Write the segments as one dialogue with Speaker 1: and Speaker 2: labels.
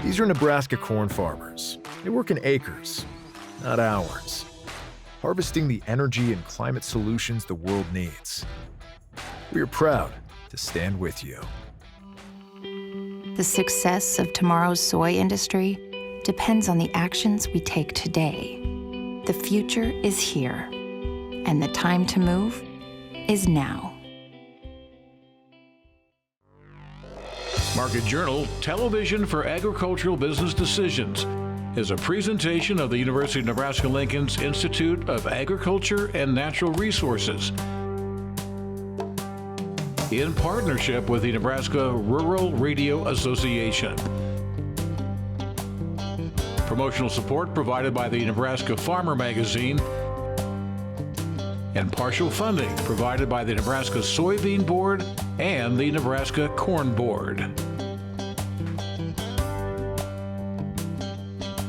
Speaker 1: These are Nebraska corn farmers. They work in acres, not hours, harvesting the energy and climate solutions the world needs. We are proud to stand with you.
Speaker 2: The success of tomorrow's soy industry depends on the actions we take today. The future is here, and the time to move is now.
Speaker 3: Market Journal, Television for Agricultural Business Decisions, is a presentation of the University of Nebraska-Lincoln's Institute of Agriculture and Natural Resources in partnership with the Nebraska Rural Radio Association. Promotional support provided by the Nebraska Farmer Magazine, and partial funding provided by the Nebraska Soybean Board and the Nebraska Corn Board.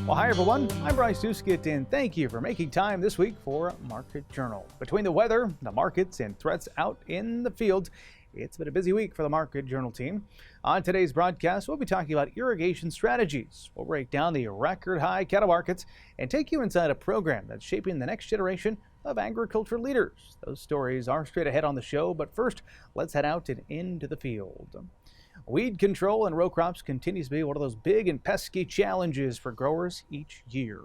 Speaker 4: Well, hi everyone, I'm Bryce Duskett, and thank you for making time this week for Market Journal. Between the weather, the markets, and threats out in the field, it's been a busy week for the Market Journal team. On today's broadcast, we'll be talking about irrigation strategies. We'll break down the record high cattle markets and take you inside a program that's shaping the next generation of agriculture leaders. Those stories are straight ahead on the show, but first, let's head out and into the field. Weed control in row crops continues to be one of those big and pesky challenges for growers each year.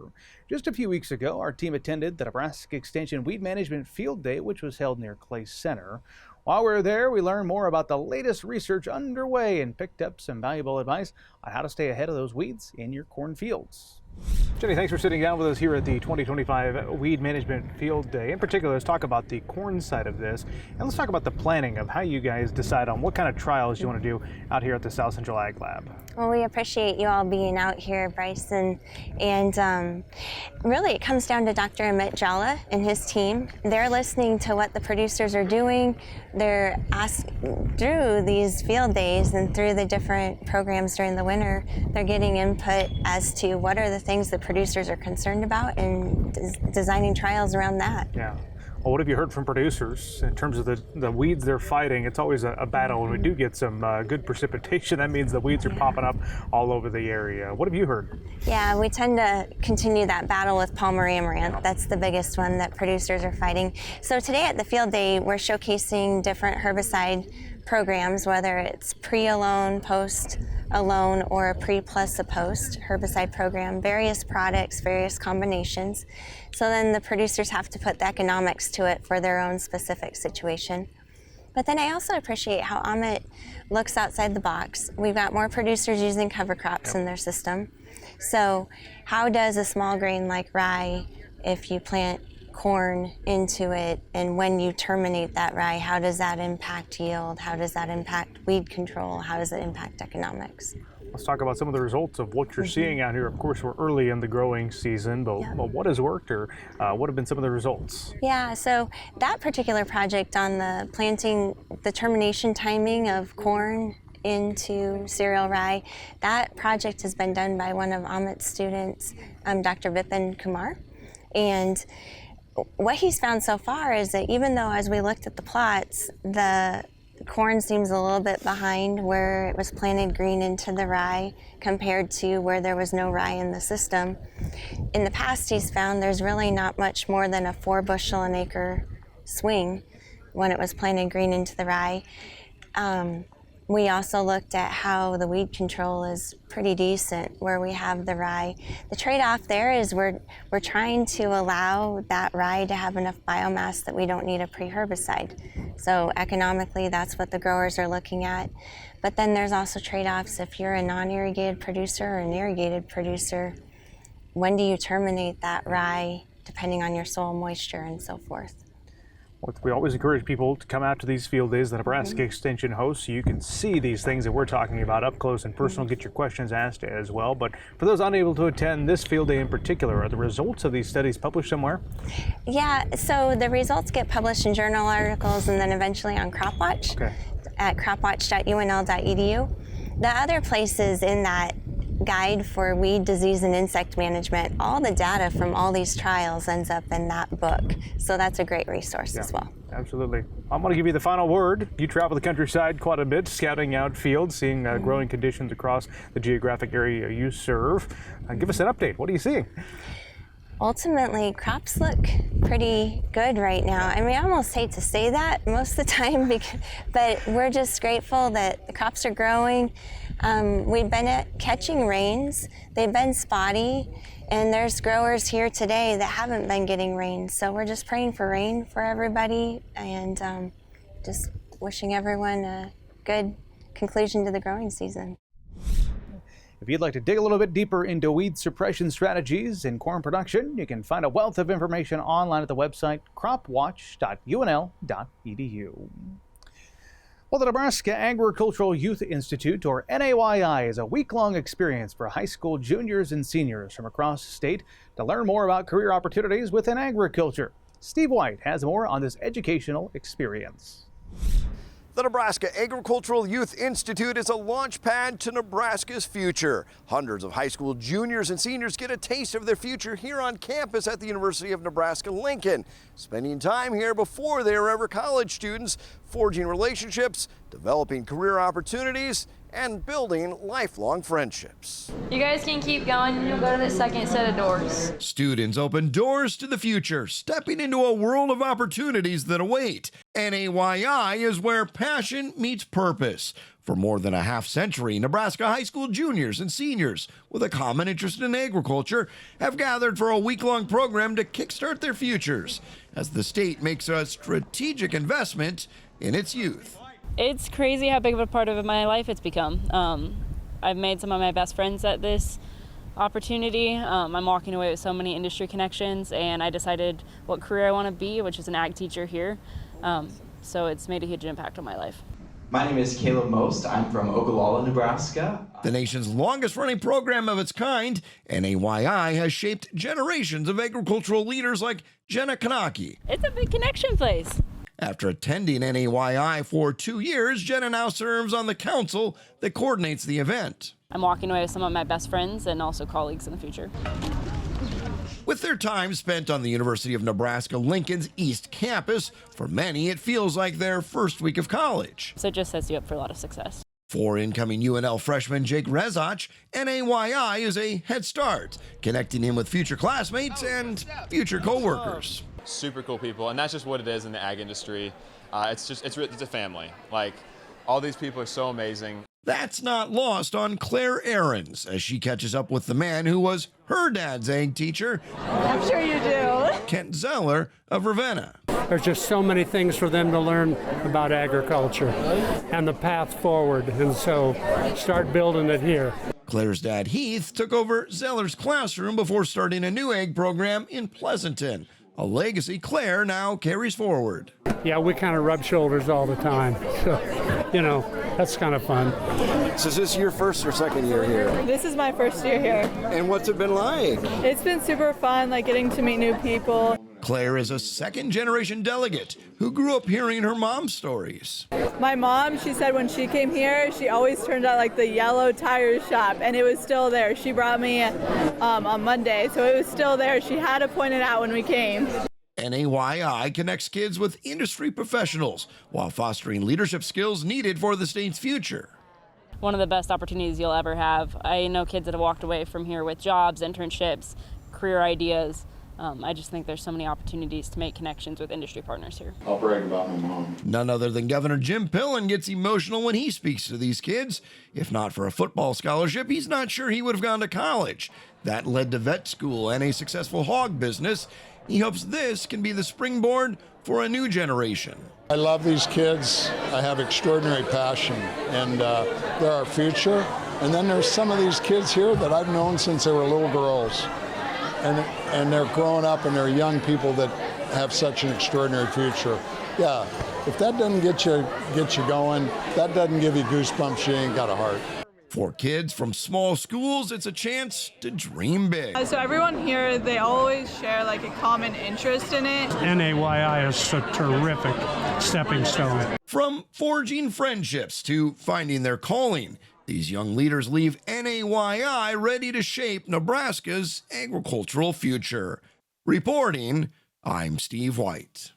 Speaker 4: Just a few weeks ago, our team attended the Nebraska Extension Weed Management Field Day, which was held near Clay Center. While we were there, we learned more about the latest research underway and picked up some valuable advice on how to stay ahead of those weeds in your cornfields. Jenny, thanks for sitting down with us here at the 2025 Weed Management Field Day. In particular, let's talk about the corn side of this, and let's talk about the planning of how you guys decide on what kind of trials you want to do out here at the South Central Ag Lab.
Speaker 5: Well, we appreciate you all being out here, Bryce, and really it comes down to Dr. Amit Jalla and his team. They're listening to what the producers are doing. They're through these field days and through the different programs during the winter, they're getting input as to what are the things that producers are concerned about and designing trials around that.
Speaker 4: Yeah. Well, what have you heard from producers in terms of the weeds they're fighting? It's always a battle. When we do get some good precipitation, that means the weeds are popping up all over the area. What have you heard?
Speaker 5: Yeah, we tend to continue that battle with Palmer amaranth. That's the biggest one that producers are fighting. So today at the field day, we're showcasing different herbicide programs, whether it's pre-alone, post-alone, or a pre plus a post herbicide program, various products, various combinations. So then the producers have to put the economics to it for their own specific situation. But then I also appreciate how Amit looks outside the box. We've got more producers using cover crops in their system. So how does a small grain like rye, if you plant corn into it, and when you terminate that rye, how does that impact yield? How does that impact weed control? How does it impact economics?
Speaker 4: Let's talk about some of the results of what you're seeing out here. Of course, we're early in the growing season, but what has worked, or what have been some of the results?
Speaker 5: Yeah, so that particular project on the planting, the termination timing of corn into cereal rye, that project has been done by one of Amit's students, Dr. Vipin Kumar. And what he's found so far is that even though as we looked at the plots, the corn seems a little bit behind where it was planted green into the rye compared to where there was no rye in the system. In the past, he's found there's really not much more than a 4 bushel an acre swing when it was planted green into the rye. We also looked at how the weed control is pretty decent where we have the rye. The trade-off there is we're trying to allow that rye to have enough biomass that we don't need a pre-herbicide. So economically, that's what the growers are looking at. But then there's also trade-offs if you're a non-irrigated producer or an irrigated producer. When do you terminate that rye, depending on your soil moisture and so forth?
Speaker 4: We always encourage people to come out to these field days that Nebraska Extension hosts so you can see these things that we're talking about up close and personal, get your questions asked as well. But for those unable to attend this field day in particular, are the results of these studies published somewhere?
Speaker 5: Yeah, so the results get published in journal articles and then eventually on CropWatch at cropwatch.unl.edu. The other places in that guide for weed, disease, and insect management. All the data from all these trials ends up in that book. So that's a great resource as well.
Speaker 4: Absolutely. I'm going to give you the final word. You travel the countryside quite a bit, scouting out fields, seeing growing conditions across the geographic area you serve. Give us an update. What are you seeing?
Speaker 5: Ultimately, crops look pretty good right now. I mean, I almost hate to say that most of the time, but we're just grateful that the crops are growing. We've been catching rains. They've been spotty, and there's growers here today that haven't been getting rain. So we're just praying for rain for everybody and just wishing everyone a good conclusion to the growing season.
Speaker 4: If you'd like to dig a little bit deeper into weed suppression strategies in corn production, you can find a wealth of information online at the website cropwatch.unl.edu. Well, the Nebraska Agricultural Youth Institute, or NAYI, is a week-long experience for high school juniors and seniors from across the state to learn more about career opportunities within agriculture. Steve White has more on this educational experience.
Speaker 6: The Nebraska Agricultural Youth Institute is a launch pad to Nebraska's future. Hundreds of high school juniors and seniors get a taste of their future here on campus at the University of Nebraska-Lincoln, spending time here before they are ever college students, forging relationships, developing career opportunities, and building lifelong friendships.
Speaker 7: You guys can keep going and you'll go to the second set of doors.
Speaker 8: Students open doors to the future, stepping into a world of opportunities that await. NAYI is where passion meets purpose. For more than a half century, Nebraska high school juniors and seniors with a common interest in agriculture have gathered for a week-long program to kickstart their futures as the state makes a strategic investment in its youth.
Speaker 7: It's crazy how big of a part of my life it's become. I've made some of my best friends at this opportunity. I'm walking away with so many industry connections, and I decided what career I want to be, which is an ag teacher here. So it's made a huge impact on my life.
Speaker 9: My name is Caleb Most. I'm from Ogallala, Nebraska.
Speaker 8: The nation's longest running program of its kind, NAYI has shaped generations of agricultural leaders like Jenna Kanaki.
Speaker 7: It's a big connection place.
Speaker 8: After attending NAYI for 2 years, Jenna now serves on the council that coordinates the event.
Speaker 7: I'm walking away with some of my best friends and also colleagues in the future.
Speaker 8: With their time spent on the University of Nebraska-Lincoln's East Campus, for many it feels like their first week of college.
Speaker 7: So it just sets you up for a lot of success.
Speaker 8: For incoming UNL freshman Jake Rezach, NAYI is a head start, connecting him with future classmates and future co-workers.
Speaker 10: Super cool people, and that's just what it is in the ag industry. It's a family. Like, all these people are so amazing.
Speaker 8: That's not lost on Claire Ahrens as she catches up with the man who was her dad's ag teacher.
Speaker 11: I'm sure you do.
Speaker 8: Kent Zeller of Ravenna.
Speaker 12: There's just so many things for them to learn about agriculture and the path forward, and so start building it here.
Speaker 8: Claire's dad Heath took over Zeller's classroom before starting a new ag program in Pleasanton, a legacy Claire now carries forward.
Speaker 12: Yeah, we kind of rub shoulders all the time, so, you know, that's kind of fun.
Speaker 6: So is this your first or second year here?
Speaker 11: This is my first year here.
Speaker 6: And what's it been like?
Speaker 11: It's been super fun, like getting to meet new people.
Speaker 8: Claire is a second-generation delegate who grew up hearing her mom's stories.
Speaker 11: My mom, she said when she came here, she always turned out like the yellow tire shop, and it was still there. She brought me on Monday, so it was still there. She had to point it out when we came.
Speaker 8: NAYI connects kids with industry professionals while fostering leadership skills needed for the state's future.
Speaker 7: One of the best opportunities you'll ever have. I know kids that have walked away from here with jobs, internships, career ideas. I just think there's so many opportunities to make connections with industry partners here.
Speaker 10: I'll brag about my mom.
Speaker 8: None other than Governor Jim Pillen gets emotional when he speaks to these kids. If not for a football scholarship, he's not sure he would have gone to college. That led to vet school and a successful hog business. He hopes this can be the springboard for a new generation.
Speaker 13: I love these kids. I have extraordinary passion, and they're our future. And then there's some of these kids here that I've known since they were little girls. And they're growing up and they're young people that have such an extraordinary future. Yeah, if that doesn't get you going, that doesn't give you goosebumps, you ain't got a heart.
Speaker 8: For kids from small schools, it's a chance to dream big.
Speaker 11: So everyone here, they always share like a common interest in it.
Speaker 12: NAYI is a terrific stepping stone.
Speaker 8: From forging friendships to finding their calling, These young leaders leave NAYI ready to shape Nebraska's agricultural future. Reporting, I'm Steve White.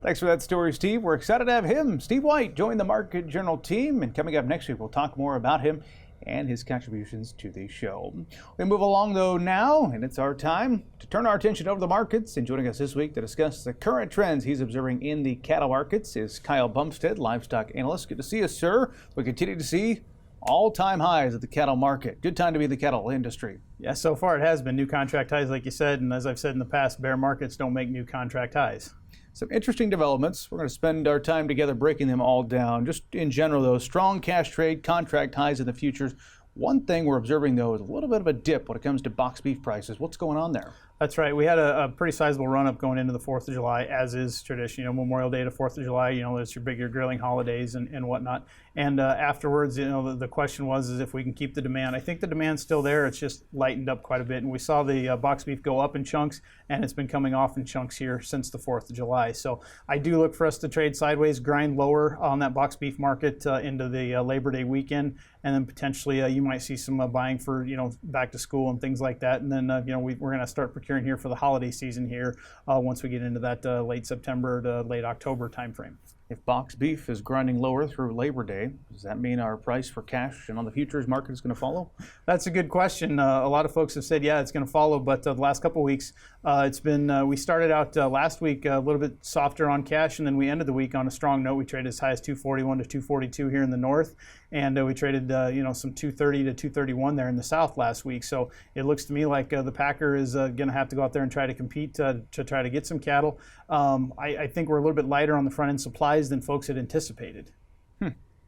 Speaker 4: Thanks for that story, Steve. We're excited to have him, Steve White, join the Market Journal team. And coming up next week, we'll talk more about him and his contributions to the show. We move along, though, now, and it's our time to turn our attention over to the markets. And joining us this week to discuss the current trends he's observing in the cattle markets is Kyle Bumsted, livestock analyst. Good to see you, sir. We continue to see all-time highs at the cattle market. Good time to be in the cattle industry.
Speaker 14: Yeah, so far it has been new contract highs, like you said, and as I've said in the past, bear markets don't make new contract highs.
Speaker 4: Some interesting developments. We're going to spend our time together breaking them all down. Just in general, though, strong cash trade, contract highs in the futures. One thing we're observing, though, is a little bit of a dip when it comes to box beef prices. What's going on there?
Speaker 14: That's right. We had a pretty sizable run-up going into the 4th of July, as is tradition. Memorial Day to 4th of July, there's your bigger grilling holidays and whatnot. And afterwards, the question was is if we can keep the demand. I think the demand's still there. It's just lightened up quite a bit. And we saw the box beef go up in chunks, and it's been coming off in chunks here since the 4th of July. So I do look for us to trade sideways, grind lower on that box beef market into the Labor Day weekend. And then potentially you might see some buying for, back to school and things like that. And then, we're going to start procuring here for the holiday season here once we get into that late September to late October timeframe.
Speaker 4: If box beef is grinding lower through Labor Day, does that mean our price for cash and on the futures market is going to follow?
Speaker 14: That's a good question. A lot of folks have said, yeah, it's going to follow, but the last couple of weeks, it's been, we started out last week a little bit softer on cash, and then we ended the week on a strong note. We traded as high as 241 to 242 here in the north, and we traded, some 230 to 231 there in the south last week. So it looks to me like the packer is going to have to go out there and try to compete to try to get some cattle. I think we're a little bit lighter on the front end supplies than folks had anticipated.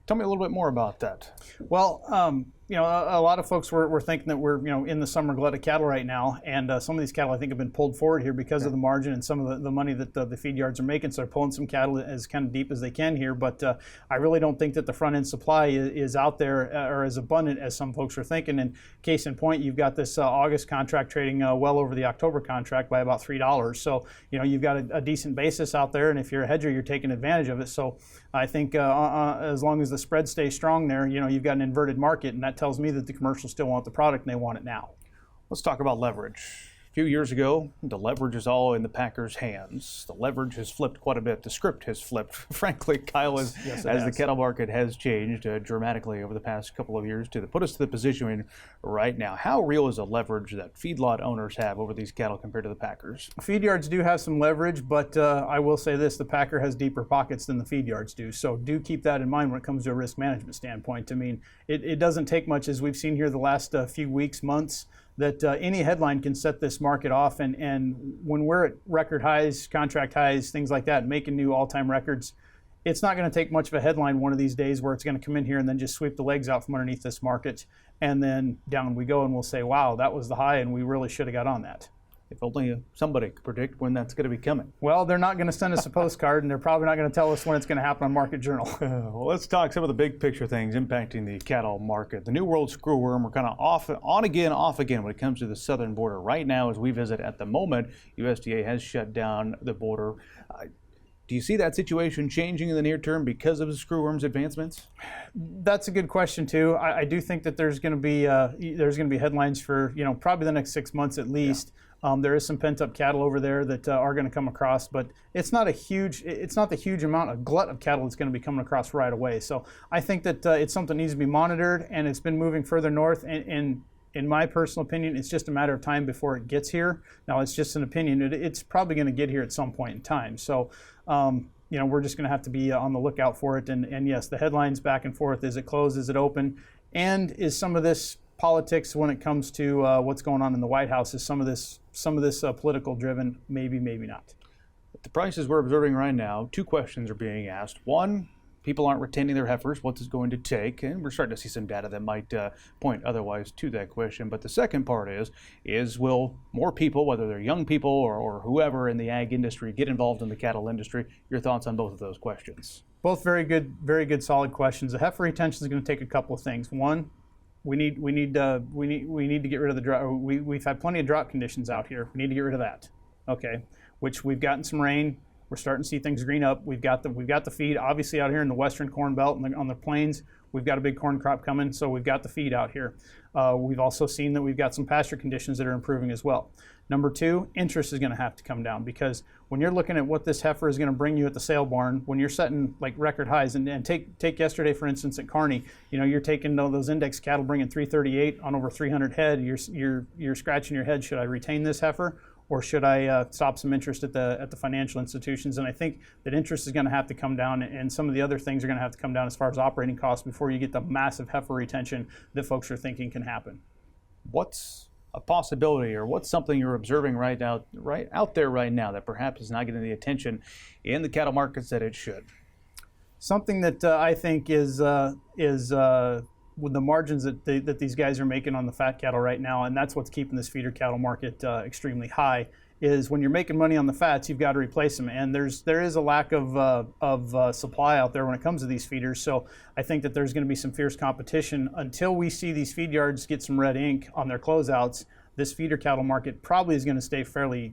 Speaker 4: Tell me a little bit more about that.
Speaker 14: Well, a lot of folks were thinking that we're, in the summer glut of cattle right now, and some of these cattle I think have been pulled forward here because of the margin and some of the money that the feed yards are making. So they're pulling some cattle as kind of deep as they can here, but I really don't think that the front end supply is out there or as abundant as some folks are thinking. And case in point, you've got this August contract trading well over the October contract by about $3. So you've got a decent basis out there, and if you're a hedger, you're taking advantage of it. So I think as long as the spread stays strong there, you've got an inverted market, and that tells me that the commercials still want the product and they want it now.
Speaker 4: Let's talk about leverage. A few years ago, the leverage is all in the packers' hands. The leverage has flipped quite a bit. The script has flipped. Frankly, Kyle, as the cattle market has changed dramatically over the past couple of years to put us to the position we're in right now. How real is the leverage that feedlot owners have over these cattle compared to the packers?
Speaker 14: Feed yards do have some leverage, but I will say this, the packer has deeper pockets than the feed yards do. So do keep that in mind when it comes to a risk management standpoint. I mean, it doesn't take much, as we've seen here the last few weeks, months, that any headline can set this market off. And when we're at record highs, contract highs, things like that, making new all-time records, it's not going to take much of a headline one of these days where it's going to come in here and then just sweep the legs out from underneath this market. And then down we go, and we'll say, wow, that was the high, and we really should have got on that.
Speaker 4: If only somebody could predict when that's going to be coming.
Speaker 14: Well, they're not going to send us a postcard, and they're probably not going to tell us when it's going to happen on Market Journal.
Speaker 4: Well, let's talk some of the big picture things impacting the cattle market. The New World screwworm, we're kind of on again, off again when it comes to the southern border. Right now, as we visit at the moment, USDA has shut down the border. Do you see that situation changing in the near term because of the screwworm's advancements?
Speaker 14: That's a good question too. I do think that there's going to be headlines for probably the next 6 months at least. Yeah. There is some pent-up cattle over there that are going to come across, but it's not the huge amount of glut of cattle that's going to be coming across right away. So I think that it's something that needs to be monitored, and it's been moving further north. And in my personal opinion, it's just a matter of time before it gets here. Now, it's just an opinion. It's probably going to get here at some point in time. So we're just going to have to be on the lookout for it. And yes, the headlines back and forth: is it closed? Is it open? And is some of this politics when it comes to what's going on in the White House? Is some of this political driven? Maybe, maybe not.
Speaker 4: At the prices we're observing right now, two questions are being asked. One, people aren't retaining their heifers. What's it going to take? And we're starting to see some data that might point otherwise to that question. But the second part is will more people, whether they're young people or whoever in the ag industry, get involved in the cattle industry? Your thoughts on both of those questions?
Speaker 14: Both very good, solid questions. The heifer retention is going to take a couple of things. One, we need to get rid of the drought. We've had plenty of drought conditions out here. We need to get rid of that. Okay, which we've gotten some rain. We're starting to see things green up. We've got the feed obviously out here in the western corn belt and on the plains. we've got a big corn crop coming, so we've got the feed out here. We've also seen that we've got some pasture conditions that are improving as well. Number two, interest is going to have to come down, because when you're looking at what this heifer is going to bring you at the sale barn, when you're setting like record highs, and take yesterday for instance at Kearney, you know, you're taking those index cattle bringing 338 on over 300 head. You're scratching your head. Should I retain this heifer, or should I stop some interest at the financial institutions? And I think that interest is going to have to come down, and some of the other things are going to have to come down as far as operating costs before you get the massive heifer retention that folks are thinking can happen.
Speaker 4: What's a possibility, or what's something you're observing right out there right now that perhaps is not getting the attention in the cattle markets that it should?
Speaker 14: Something that I think is with the margins that these guys are making on the fat cattle right now, and that's what's keeping this feeder cattle market extremely high, is when you're making money on the fats, you've got to replace them, and there is a lack of supply out there when it comes to these feeders. So I think that there's going to be some fierce competition until we see these feed yards get some red ink on their closeouts. This feeder cattle market probably is going to stay fairly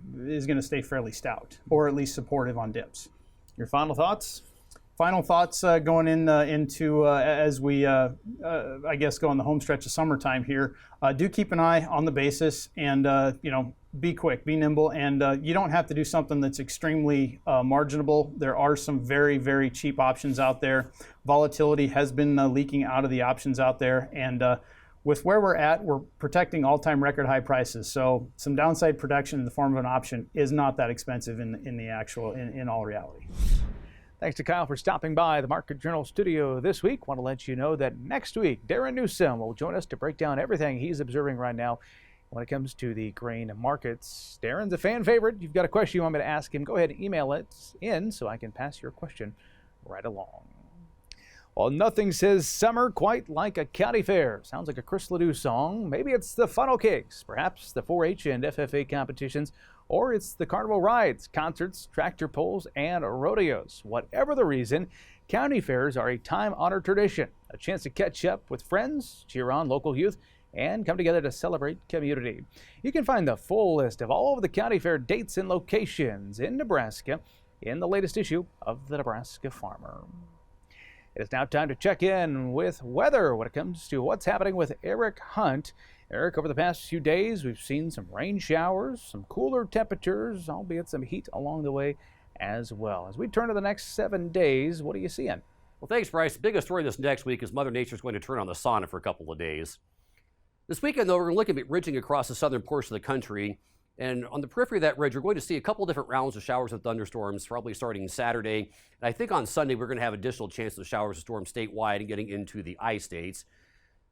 Speaker 14: stout, or at least supportive on dips.
Speaker 4: Your final thoughts?
Speaker 14: Final thoughts going into as we I guess go on the home stretch of summertime here. Do keep an eye on the basis, and be quick, be nimble, and you don't have to do something that's extremely marginable. There are some very, very cheap options out there. Volatility has been leaking out of the options out there, and with where we're at, we're protecting all-time record high prices. So some downside protection in the form of an option is not that expensive in all reality.
Speaker 4: Thanks to Kyle for stopping by the Market Journal studio this week. Want to let you know that next week, Darren Newsom will join us to break down everything he's observing right now when it comes to the grain markets. Darren's a fan favorite. You've got a question you want me to ask him, go ahead and email it in so I can pass your question right along. Well, nothing says summer quite like a county fair. Sounds like a Chris Ledoux song. Maybe it's the funnel cakes, perhaps the 4-H and FFA competitions, or it's the carnival rides, concerts, tractor pulls, and rodeos. Whatever the reason, county fairs are a time-honored tradition, a chance to catch up with friends, cheer on local youth, and come together to celebrate community. You can find the full list of all of the county fair dates and locations in Nebraska in the latest issue of the Nebraska Farmer. It is now time to check in with weather when it comes to what's happening with Eric Hunt. Eric, over the past few days, we've seen some rain showers, some cooler temperatures, albeit some heat along the way as well. As we turn to the next 7 days, what are you seeing?
Speaker 15: Well, thanks, Bryce. The biggest story this next week is Mother Nature's going to turn on the sauna for a couple of days. This weekend, though, we're looking at ridging across the southern portion of the country. And on the periphery of that ridge, we're going to see a couple different rounds of showers and thunderstorms, probably starting Saturday. And I think on Sunday, we're going to have additional chances of showers and storms statewide and getting into the I-states.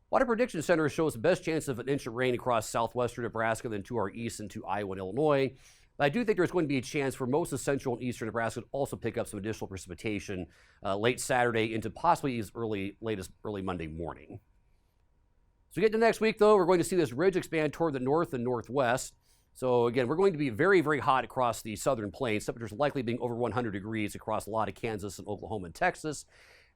Speaker 15: Water Prediction Center shows the best chance of an inch of rain across southwestern Nebraska, then to our east into Iowa and Illinois. But I do think there's going to be a chance for most of central and eastern Nebraska to also pick up some additional precipitation late Saturday into possibly as early Monday morning. So we get to next week, though, we're going to see this ridge expand toward the north and northwest. So again, we're going to be very, very hot across the southern plains. Temperatures likely being over 100 degrees across a lot of Kansas and Oklahoma and Texas.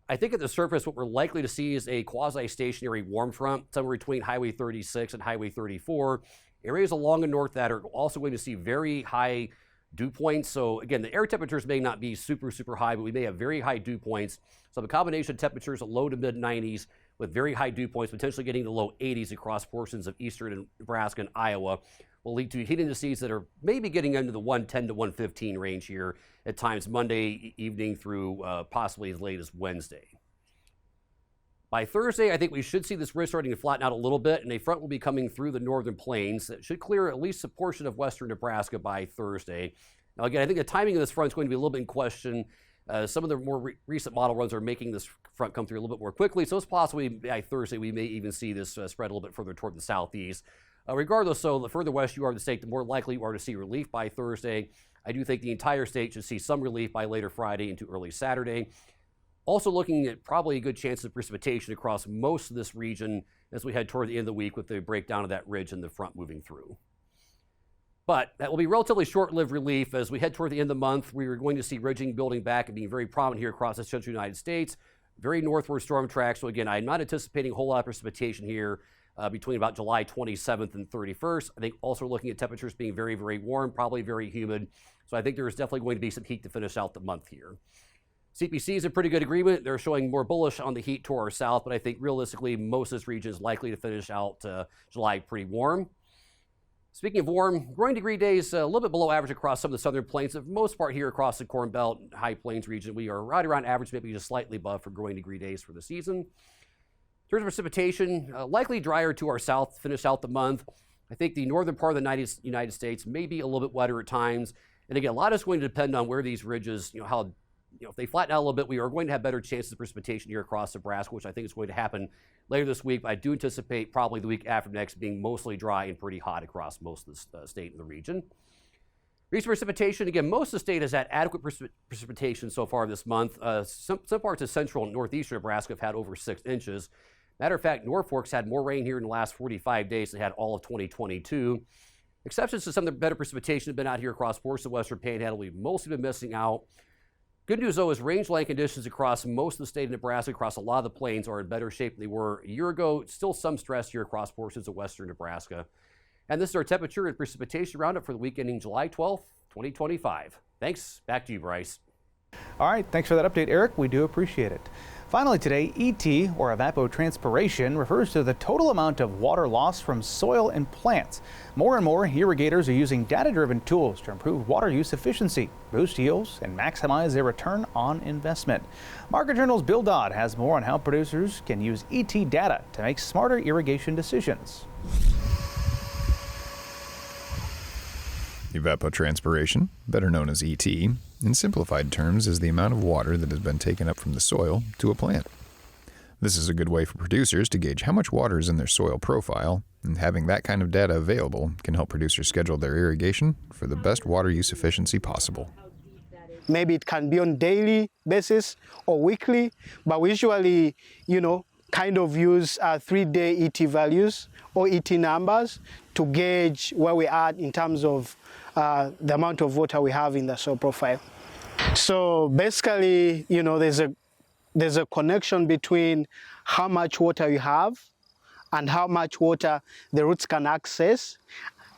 Speaker 15: I think at the surface, what we're likely to see is a quasi-stationary warm front, somewhere between Highway 36 and Highway 34. Areas along the north that are also going to see very high dew points. So again, the air temperatures may not be super, super high, but we may have very high dew points. So the combination of temperatures at low to mid 90s with very high dew points, potentially getting to low 80s across portions of eastern Nebraska and Iowa, will lead to heat indices that are maybe getting into the 110 to 115 range here at times Monday evening through possibly as late as Wednesday. By Thursday, I think we should see this ridge starting to flatten out a little bit, and a front will be coming through the northern plains that should clear at least a portion of western Nebraska by Thursday. Now, again, I think the timing of this front is going to be a little bit in question. Some of the more recent model runs are making this front come through a little bit more quickly, so it's possibly by Thursday we may even see this spread a little bit further toward the southeast. Regardless, so the further west you are in the state, the more likely you are to see relief by Thursday. I do think the entire state should see some relief by later Friday into early Saturday. Also looking at probably a good chance of precipitation across most of this region as we head toward the end of the week with the breakdown of that ridge and the front moving through. But that will be relatively short-lived relief. As we head toward the end of the month, we are going to see ridging building back and being very prominent here across the central United States. Very northward storm track. So again, I'm not anticipating a whole lot of precipitation here between about July 27th and 31st. I think also looking at temperatures being very, very warm, probably very humid. So I think there's definitely going to be some heat to finish out the month here. CPC is in pretty good agreement. They're showing more bullish on the heat to our south, but I think realistically, most of this region is likely to finish out July pretty warm. Speaking of warm, growing degree days a little bit below average across some of the southern plains. For the most part here across the Corn Belt, High Plains region, we are right around average, maybe just slightly above for growing degree days for the season. In terms of precipitation, likely drier to our south to finish out the month. I think the northern part of the United States may be a little bit wetter at times. And again, a lot is going to depend on where these ridges, if they flatten out a little bit, we are going to have better chances of precipitation here across Nebraska, which I think is going to happen later this week. But I do anticipate probably the week after next being mostly dry and pretty hot across most of the state and the region. Recent precipitation, again, most of the state has had adequate precipitation so far this month. Some parts of central and northeastern Nebraska have had over 6 inches. Matter of fact, Norfolk's had more rain here in the last 45 days than had all of 2022. Exceptions to some of the better precipitation have been out here across portions of the western panhandle. We've mostly been missing out. Good news, though, is rangeland conditions across most of the state of Nebraska, across a lot of the plains, are in better shape than they were a year ago. Still some stress here across portions of western Nebraska. And this is our temperature and precipitation roundup for the week ending July 12th, 2025. Thanks. Back to you, Bryce.
Speaker 4: All right. Thanks for that update, Eric. We do appreciate it. Finally today, ET, or evapotranspiration, refers to the total amount of water lost from soil and plants. More and more irrigators are using data-driven tools to improve water use efficiency, boost yields, and maximize their return on investment. Market Journal's Bill Dodd has more on how producers can use ET data to make smarter irrigation decisions.
Speaker 1: Evapotranspiration, better known as ET, in simplified terms is the amount of water that has been taken up from the soil to a plant. This is a good way for producers to gauge how much water is in their soil profile, and having that kind of data available can help producers schedule their irrigation for the best water use efficiency possible.
Speaker 16: Maybe it can be on daily basis or weekly, but we usually, kind of use 3-day ET values or ET numbers to gauge where we are in terms of the amount of water we have in the soil profile. So basically, there's a connection between how much water you have and how much water the roots can access.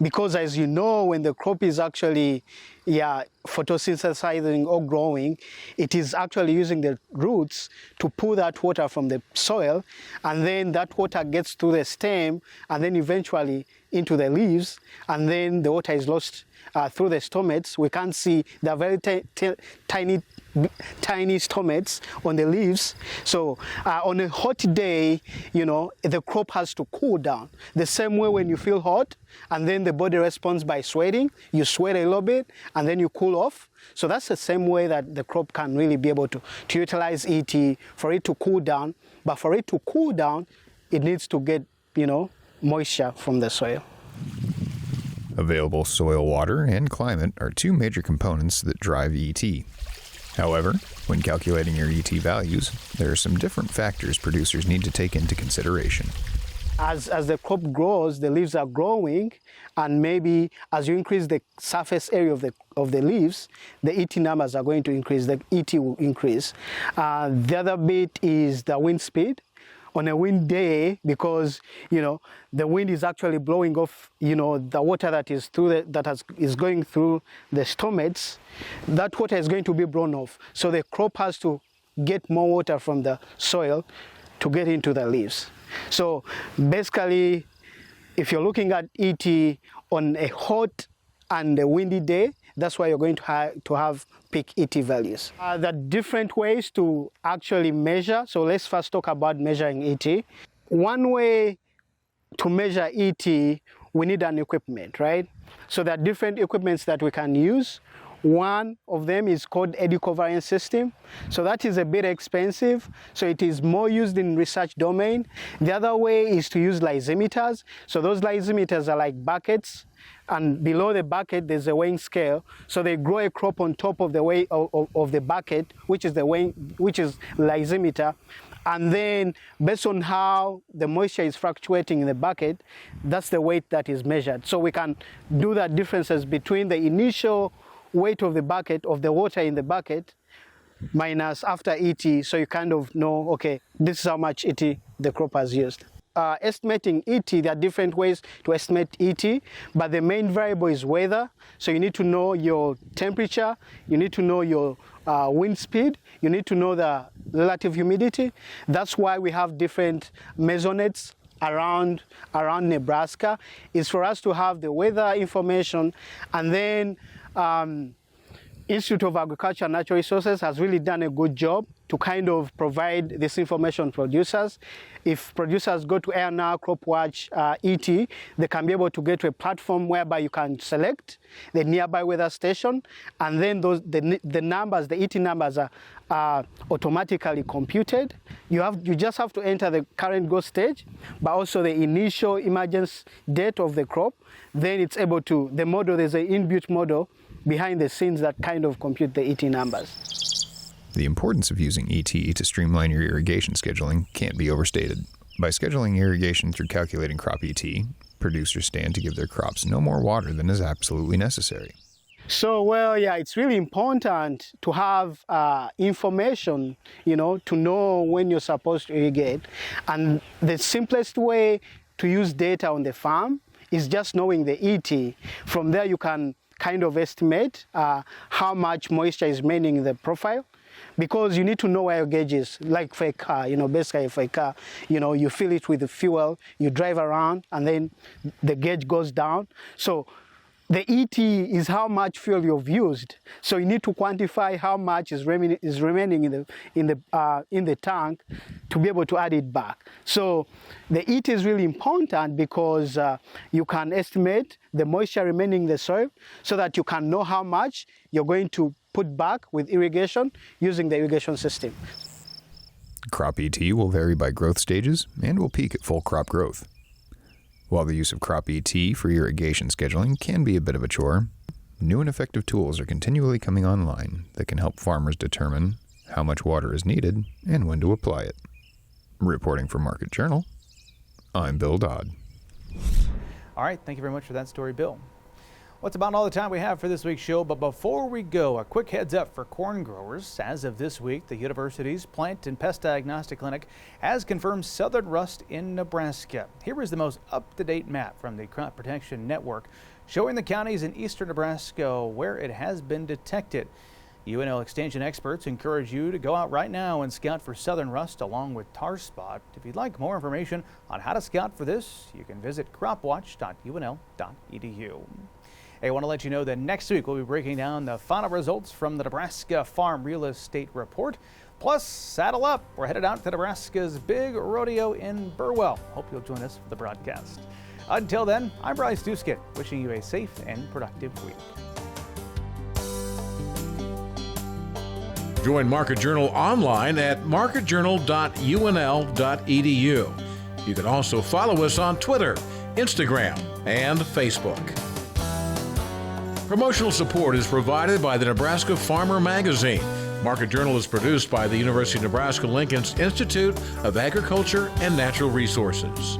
Speaker 16: Because as you know, when the crop is actually photosynthesizing or growing, it is actually using the roots to pull that water from the soil, and then that water gets to the stem and then eventually into the leaves, and then the water is lost through the stomachs. We can see the very tiny stomachs on the leaves. So on a hot day, the crop has to cool down. The same way when you feel hot and then the body responds by sweating, you sweat a little bit and then you cool off. So that's the same way that the crop can really be able to utilize ET for it to cool down. But for it to cool down, it needs to get, moisture from the soil.
Speaker 1: Available soil water and climate are two major components that drive ET. However, when calculating your ET values, there are some different factors producers need to take into consideration.
Speaker 16: As the crop grows, the leaves are growing, and maybe as you increase the surface area of the leaves, the ET numbers are going to increase, the ET will increase. The other bit is the wind speed. On a wind day, because the wind is actually blowing off the water that is is going through the stomachs, that water is going to be blown off. So the crop has to get more water from the soil to get into the leaves. So basically, if you're looking at ET on a hot and a windy day, that's why you're going to have peak ET values. There are different ways to actually measure. So let's first talk about measuring ET. One way to measure ET, we need an equipment, right? So there are different equipments that we can use. One of them is called eddy covariance system. So that is a bit expensive. So it is more used in research domain. The other way is to use lysimeters. So those lysimeters are like buckets, and below the bucket there's a weighing scale. So they grow a crop on top of the weight of the bucket, which is lysimeter. And then based on how the moisture is fluctuating in the bucket, that's the weight that is measured. So we can do the differences between the initial weight of the bucket, of the water in the bucket, minus after ET, so you kind of know, okay, this is how much ET the crop has used. Estimating ET, there are different ways to estimate ET, but the main variable is weather. So you need to know your temperature, you need to know your wind speed. You need to know the relative humidity. That's why we have different mesonettes around Nebraska, is for us to have the weather information. And then Institute of Agriculture and Natural Resources has really done a good job to kind of provide this information to producers. If producers go to AirNow, CropWatch, ET, they can be able to get to a platform whereby you can select the nearby weather station, and then the numbers, the ET numbers are automatically computed. You just have to enter the current growth stage, but also the initial emergence date of the crop. Then it's able to, the model, there's an inbuilt model behind the scenes that kind of compute the ET numbers.
Speaker 1: The importance of using ET to streamline your irrigation scheduling can't be overstated. By scheduling irrigation through calculating crop ET, producers stand to give their crops no more water than is absolutely necessary.
Speaker 16: So, well, yeah, it's really important to have information, to know when you're supposed to irrigate. And the simplest way to use data on the farm is just knowing the ET. From there, you can kind of estimate how much moisture is remaining in the profile, because you need to know where your gauge is. Like for a car, basically for a car, you fill it with the fuel, you drive around, and then the gauge goes down. So the ET is how much fuel you've used. So you need to quantify how much is remaining in the tank to be able to add it back. So the ET is really important because you can estimate the moisture remaining in the soil so that you can know how much you're going to put back with irrigation using the irrigation system.
Speaker 1: Crop ET will vary by growth stages and will peak at full crop growth. While the use of crop ET for irrigation scheduling can be a bit of a chore, new and effective tools are continually coming online that can help farmers determine how much water is needed and when to apply it. Reporting for Market Journal, I'm Bill Dodd.
Speaker 4: All right, thank you very much for that story, Bill. Well, that's about all the time we have for this week's show, but before we go, a quick heads up for corn growers. As of this week, the university's Plant and Pest Diagnostic Clinic has confirmed southern rust in Nebraska. Here is the most up-to-date map from the Crop Protection Network showing the counties in eastern Nebraska where it has been detected. UNL Extension experts encourage you to go out right now and scout for southern rust along with tar spot. If you'd like more information on how to scout for this, you can visit cropwatch.unl.edu. Hey, I want to let you know that next week we'll be breaking down the final results from the Nebraska Farm Real Estate Report. Plus, saddle up. We're headed out to Nebraska's big rodeo in Burwell. Hope you'll join us for the broadcast. Until then, I'm Bryce Duskett, wishing you a safe and productive week.
Speaker 3: Join Market Journal online at marketjournal.unl.edu. You can also follow us on Twitter, Instagram, and Facebook. Promotional support is provided by the Nebraska Farmer Magazine. Market Journal is produced by the University of Nebraska-Lincoln's Institute of Agriculture and Natural Resources.